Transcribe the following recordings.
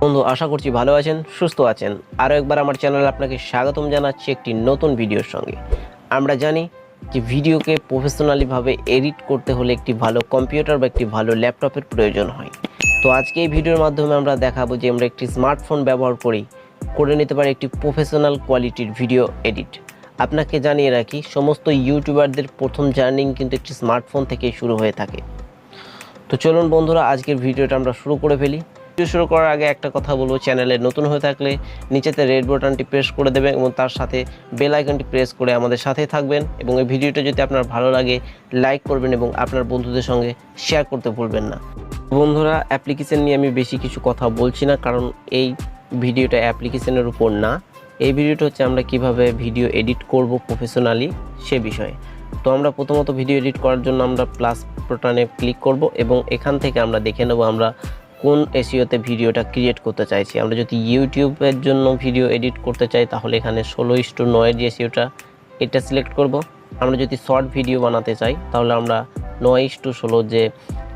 বন্ধু আশা করছি ভালো আছেন, সুস্থ আছেন। আরও একবার আমার চ্যানেলে আপনাকে স্বাগতম জানাচ্ছি একটি নতুন ভিডিওর সঙ্গে। আমরা জানি যে ভিডিওকে প্রফেশনালিভাবে এডিট করতে হলে একটি ভালো কম্পিউটার বা একটি ভালো ল্যাপটপের প্রয়োজন হয়। তো আজকে এই ভিডিওর মাধ্যমে আমরা দেখাবো যে আমরা একটি স্মার্টফোন ব্যবহার করে নিতে পারি একটি প্রফেশনাল কোয়ালিটির ভিডিও এডিট। আপনাকে জানিয়ে রাখি, সমস্ত ইউটিউবারদের প্রথম জার্নি কিন্তু একটি স্মার্টফোন থেকেই শুরু হয়ে থাকে। তো চলুন বন্ধুরা, আজকের ভিডিওটা আমরা শুরু করে ফেলি। ভিডিও শুরু করার আগে একটা কথা বলবো, চ্যানেলে নতুন হয়ে থাকলে নিচেতে রেড বাটনটি প্রেস করে দেবেন এবং তার সাথে বেল আইকনটি প্রেস করে আমাদের সাথেই থাকবেন। এবং এই ভিডিওটা যদি আপনার ভালো লাগে লাইক করবেন এবং আপনার বন্ধুদের সঙ্গে শেয়ার করতে ভুলবেন না। বন্ধুরা, অ্যাপ্লিকেশন নিয়ে আমি বেশি কিছু কথা বলছি না, কারণ এই ভিডিওটা অ্যাপ্লিকেশনের উপর না। এই ভিডিওটা হচ্ছে আমরা কিভাবে ভিডিও এডিট করব প্রফেশনালি সে বিষয়ে। তো আমরা প্রথমত ভিডিও এডিট করার জন্য আমরা প্লাস বাটনে ক্লিক করব এবং এখান থেকে আমরা দেখে নেব আমরা কোন এসইওতে ভিডিওটা ক্রিয়েট করতে চাইছি। আমরা যদি ইউটিউবের জন্য ভিডিও এডিট করতে চাই তাহলে এখানে 16:9 যে এসইওটা এটা সিলেক্ট করব। আমরা যদি শর্ট ভিডিও বানাতে চাই তাহলে আমরা 9:16 যে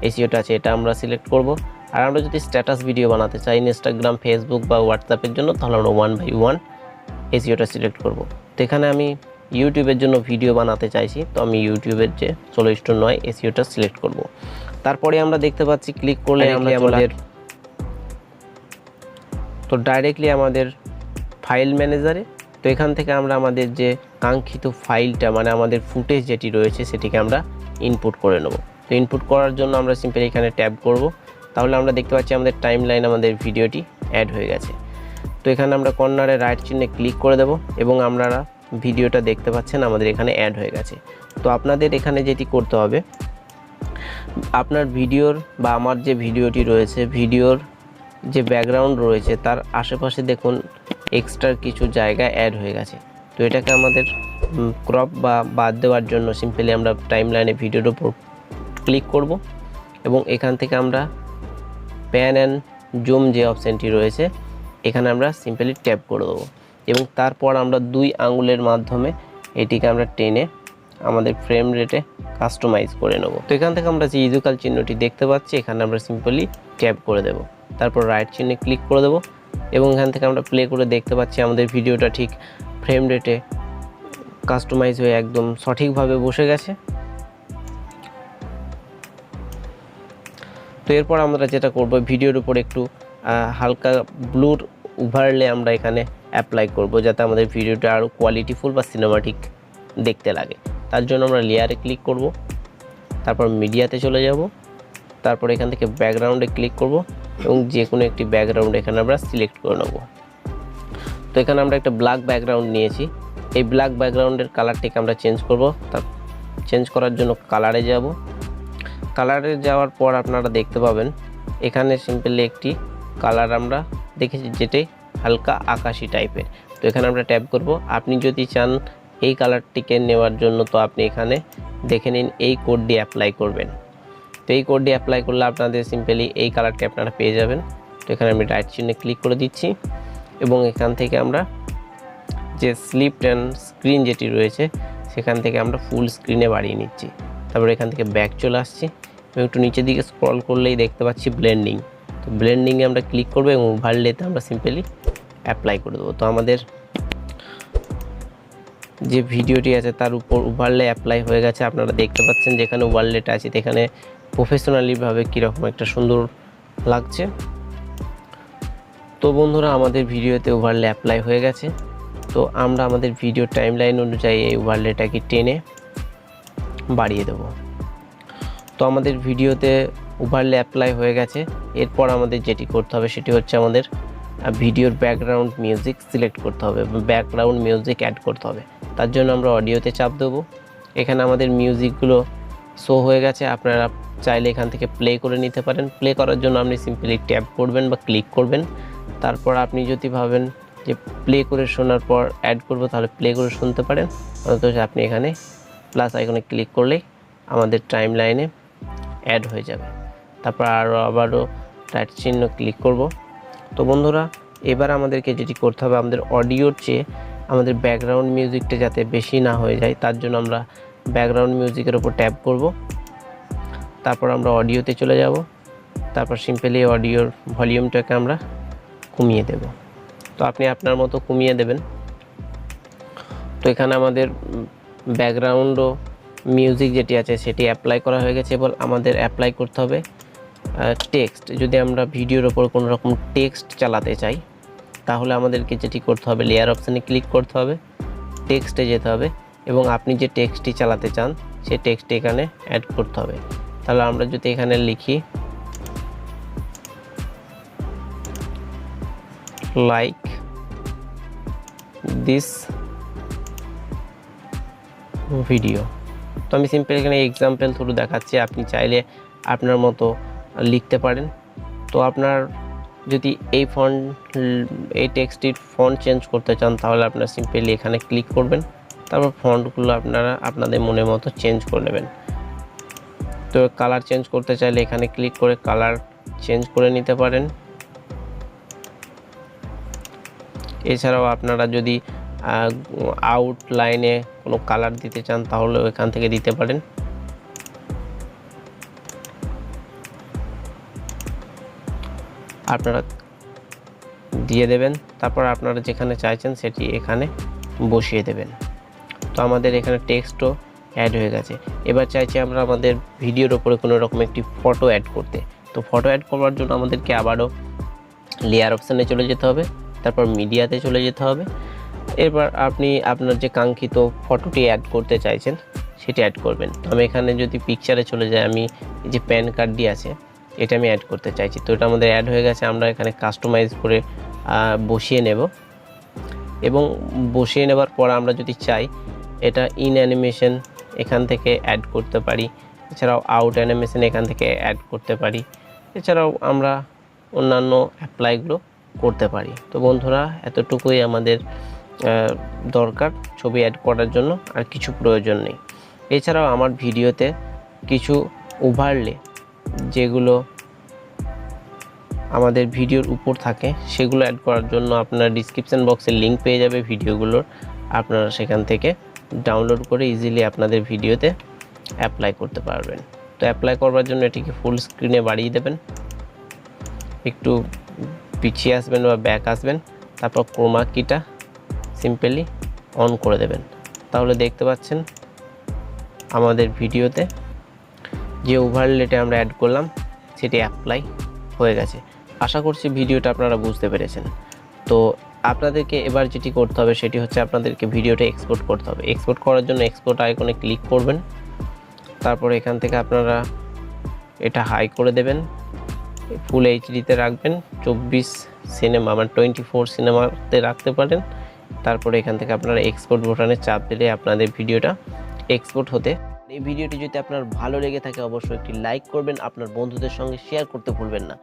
এসইওটা আছে এটা আমরা সিলেক্ট করব। আর আমরা যদি স্ট্যাটাস ভিডিও বানাতে চাই ইনস্টাগ্রাম, ফেসবুক বা হোয়াটসঅ্যাপের জন্য তাহলে আমরা 1/1 এসইওটা সিলেক্ট করব। তো এখানে আমি ইউটিউবের জন্য ভিডিও বানাতে চাইছি, তো আমি ইউটিউবের যে 16:9 এসইওটা সিলেক্ট করব। তারপরে আমরা দেখতে পাচ্ছি ক্লিক করলে ডাইরেক্টলি আমাদের ফাইল ম্যানেজারে। তো এখান থেকে আমরা আমাদের যে কাঙ্ক্ষিত ফাইলটা মানে আমাদের ফুটেজ যেটি রয়েছে সেটিকে আমরা ইনপুট করে নেব। তো ইনপুট করার জন্য আমরা সিম্পলি এখানে ট্যাব করব। তাহলে আমরা দেখতে পাচ্ছি আমাদের টাইমলাইন আমাদের ভিডিওটি অ্যাড হয়ে গেছে। তো এখানে আমরা কর্নারে রাইট চিহ্নে ক্লিক করে দেব এবং আপনারা ভিডিওটা দেখতে পাচ্ছেন আমাদের এখানে অ্যাড হয়ে গেছে। তো আপনাদের এখানে যেটি করতে হবে, আপনার ভিডিওর বা আমার যে ভিডিওটি রয়েছে ভিডিওর যে ব্যাকগ্রাউন্ড রয়েছে তার আশেপাশে দেখুন এক্সট্রা কিছু জায়গা অ্যাড হয়ে গেছে। তো এটাকে আমাদের ক্রপ বা বাদ দেওয়ার জন্য সিম্পলি আমরা টাইমলাইনে ভিডিওর উপর ক্লিক করব এবং এখান থেকে আমরা প্যান অ্যান্ড জুম যে অপশানটি রয়েছে এখানে আমরা সিম্পলি ট্যাপ করে দেবো এবং তারপর আমরা 2 আঙুলের মাধ্যমে এটিকে আমরা টেনে আমাদের ফ্রেম রেটে কাস্টমাইজ করে নেব। তো এখান থেকে আমরা যে ইজুকাল চিহ্নটি দেখতে পাচ্ছি এখানে আমরা সিম্পলি ট্যাপ করে দেব, তারপর রাইট চিহ্নে ক্লিক করে দেব এবং এখান থেকে আমরা প্লে করে দেখতে পাচ্ছি আমাদের ভিডিওটা ঠিক ফ্রেম রেটে কাস্টমাইজ হয়ে একদম সঠিকভাবে বসে গেছে। তো এরপর আমরা যেটা করব, ভিডিওর উপর একটু হালকা ব্লুর ওভারলে আমরা এখানে অ্যাপ্লাই করব যাতে আমাদের ভিডিওটা আরও কোয়ালিটিফুল বা সিনেমাটিক দেখতে লাগে। তার জন্য আমরা লেয়ারে ক্লিক করব, তারপর মিডিয়াতে চলে যাব, তারপর এখান থেকে ব্যাকগ্রাউন্ডে ক্লিক করব এবং যে কোনো একটি ব্যাকগ্রাউন্ড এখানে আমরা সিলেক্ট করে নেব। তো এখানে আমরা একটা ব্ল্যাক ব্যাকগ্রাউন্ড নিয়েছি, এই ব্ল্যাক ব্যাকগ্রাউন্ডের কালারটিকে আমরা চেঞ্জ করব। তার চেঞ্জ করার জন্য কালারে যাব, কালারে যাওয়ার পর আপনারা দেখতে পাবেন এখানে সিম্পলি একটি কালার আমরা দেখেছি যেটি হালকা আকাশি টাইপের। তো এখানে আমরা ট্যাপ করব। আপনি যদি চান এই কালারটিকে নেওয়ার জন্য তো আপনি এখানে দেখে নিন এই কোডটি অ্যাপ্লাই করবেন। তো এই কোডটি অ্যাপ্লাই করলে আপনাদের সিম্পলি এই কালারটি আপনারা পেয়ে যাবেন। তো এখানে আমি রাইট চিহ্নে ক্লিক করে দিচ্ছি এবং এখান থেকে আমরা যে স্লিপ অ্যান্ড স্ক্রিন যেটি রয়েছে সেখান থেকে আমরা ফুল স্ক্রিনে বাড়িয়ে নিচ্ছি। তারপর এখান থেকে ব্যাক চলে আসছি এবং একটু নিচের দিকে স্ক্রল করলেই দেখতে পাচ্ছি ব্লেন্ডিং। তো ব্লেন্ডিংয়ে আমরা ক্লিক করবো এবং ওভারলেতে আমরা সিম্পলি অ্যাপ্লাই করে দেবো। তো আমাদের যে ভিডিওটি আছে তার উপর ওভারলে অ্যাপ্লাই হয়ে গেছে। আপনারা দেখতে পাচ্ছেন যেখানে ওভারলেটা আছে সেখানে প্রফেশনালিভাবে কীরকম একটা সুন্দর লাগছে। তো বন্ধুরা, আমাদের ভিডিওতে ওভারলে অ্যাপ্লাই হয়ে গেছে। তো আমরা আমাদের ভিডিও টাইমলাইন অনুযায়ী এই ওভারলেটাকে টেনে বাড়িয়ে দেব। তো আমাদের ভিডিওতে ওভারলে অ্যাপ্লাই হয়ে গেছে। এরপর আমাদের যেটি করতে হবে সেটি হচ্ছে আমাদের ভিডিওর ব্যাকগ্রাউন্ড মিউজিক সিলেক্ট করতে হবে, ব্যাকগ্রাউন্ড মিউজিক অ্যাড করতে হবে। তার জন্য আমরা অডিওতে চাপ দেবো। এখানে আমাদের মিউজিকগুলো শো হয়ে গেছে, আপনারা চাইলে এখান থেকে প্লে করে নিতে পারেন। প্লে করার জন্য আপনি সিম্পলি ট্যাপ করবেন বা ক্লিক করবেন। তারপর আপনি যদি ভাবেন যে প্লে করে শোনার পর অ্যাড করব তাহলে প্লে করে শুনতে পারেন, অথচ আপনি এখানে প্লাস আইকনে ক্লিক করলেই আমাদের টাইম লাইনে অ্যাড হয়ে যাবে। তারপর আবারও রাইট চিহ্ন ক্লিক করব। তো বন্ধুরা, এবার আমাদেরকে যেটি করতে হবে, আমাদের অডিওর চেয়ে আমাদের ব্যাকগ্রাউন্ড মিউজিকটা যাতে বেশি না হয়ে যায় তার জন্য আমরা ব্যাকগ্রাউন্ড মিউজিকের উপর ট্যাপ করব। তারপর আমরা অডিওতে চলে যাব, তারপর সিম্পলি অডিওর ভলিউমটাকে আমরা কমিয়ে দেব। তো আপনি আপনার মতো কমিয়ে দেবেন। তো এখানে আমাদের ব্যাকগ্রাউন্ড ও মিউজিক যেটি আছে সেটি অ্যাপ্লাই করা হয়ে গেছে। এবার আমাদের অ্যাপ্লাই করতে হবে টেক্সট। যদি আমরা ভিডিওর ওপর কোনো রকম টেক্সট চালাতে চাই তাহলে আমাদেরকে যেটি করতে হবে, লেয়ার অপশানে ক্লিক করতে হবে, টেক্সটে যেতে হবে এবং আপনি যে টেক্সটটি চালাতে চান সেই টেক্সটটি এখানে অ্যাড করতে হবে। তাহলে আমরা যদি এখানে লিখি লাইক দিস ভিডিও, তো আমি সিম্পল এখানে এক্সাম্পল থ্রু দেখাচ্ছি, আপনি চাইলে আপনার মতো লিখতে পারেন। তো আপনার যদি এই টেক্সটটির ফন্ট চেঞ্জ করতে চান তাহলে আপনারা সিম্পলি এখানে ক্লিক করবেন, তারপর ফন্টগুলো আপনারা আপনাদের মনের মতো চেঞ্জ করে নেবেন। তো কালার চেঞ্জ করতে চাইলে এখানে ক্লিক করে কালার চেঞ্জ করে নিতে পারেন। এছাড়াও আপনারা যদি আউটলাইনে কোনো কালার দিতে চান তাহলেও এখান থেকে দিতে পারেন। আপনারা দিয়ে দেবেন, তারপর আপনারা যেখানে চাইছেন সেটি এখানে বসিয়ে দেবেন। তো আমাদের এখানে টেক্সটও অ্যাড হয়ে গেছে। এবার চাইছি আমরা আমাদের ভিডিওর ওপরে কোনো রকম একটি ফটো অ্যাড করতে। তো ফটো অ্যাড করার জন্য আমাদেরকে আবারও লেয়ার অপশানে চলে যেতে হবে, তারপর মিডিয়াতে চলে যেতে হবে। এবার আপনি আপনার যে কাঙ্ক্ষিত ফটোটি অ্যাড করতে চাইছেন সেটি অ্যাড করবেন। তো আমি এখানে যদি পিকচারে চলে যাই, আমি এই যে প্যান কার্ডটি আছে এটা আমি অ্যাড করতে চাইছি। তো এটা আমাদের অ্যাড হয়ে গেছে। আমরা এখানে কাস্টমাইজ করে বসিয়ে নেব এবং বসিয়ে নেবার পর আমরা যদি চাই এটা ইন অ্যানিমেশন এখান থেকে অ্যাড করতে পারি, এছাড়াও আউট অ্যানিমেশন এখান থেকে অ্যাড করতে পারি, এছাড়াও আমরা অন্যান্য অ্যাপ্লাইগুলো করতে পারি। তো বন্ধুরা, এতটুকুই আমাদের দরকার ছবি অ্যাড করার জন্য, আর কিছু প্রয়োজন নেই। এছাড়াও আমার ভিডিওতে কিছু ওভারলে যেগুলো আমাদের ভিডিওর উপর থাকে সেগুলো অ্যাড করার জন্য আপনার ডিসক্রিপশান বক্সে লিঙ্ক পেয়ে যাবে ভিডিওগুলোর, আপনারা সেখান থেকে ডাউনলোড করে ইজিলি আপনাদের ভিডিওতে অ্যাপ্লাই করতে পারবেন। তো অ্যাপ্লাই করবার জন্য এটিকে ফুল স্ক্রিনে বাড়িয়ে দেবেন, একটু পিছিয়ে আসবেন বা ব্যাক আসবেন, তারপর ক্রোমা কিটা সিম্পলি অন করে দেবেন। তাহলে দেখতে পাচ্ছেন আমাদের ভিডিওতে যে ওভারলেটা আমরা অ্যাড করলাম সেটি অ্যাপ্লাই হয়ে গেছে। আশা করছি ভিডিওটা আপনারা বুঝতে পেরেছেন। তো আপনাদেরকে এবার যেটি করতে হবে সেটি হচ্ছে আপনাদেরকে ভিডিওটা এক্সপোর্ট করতে হবে। এক্সপোর্ট করার জন্য এক্সপোর্ট আইকনে ক্লিক করবেন, তারপর এখান থেকে আপনারা এটা হাই করে দেবেন, ফুল এইচডিতে রাখবেন, 24 সিনেমা মানে 24 সিনেমাতে রাখতে পারেন। তারপরে এখান থেকে আপনারা এক্সপোর্ট বাটনে চাপ দিলে আপনাদের ভিডিওটা এক্সপোর্ট হতে। এই ভিডিওটি যদি আপনার ভালো লেগে থাকে অবশ্যই একটি লাইক করবেন, আপনার বন্ধুদের সঙ্গে শেয়ার করতে ভুলবেন না।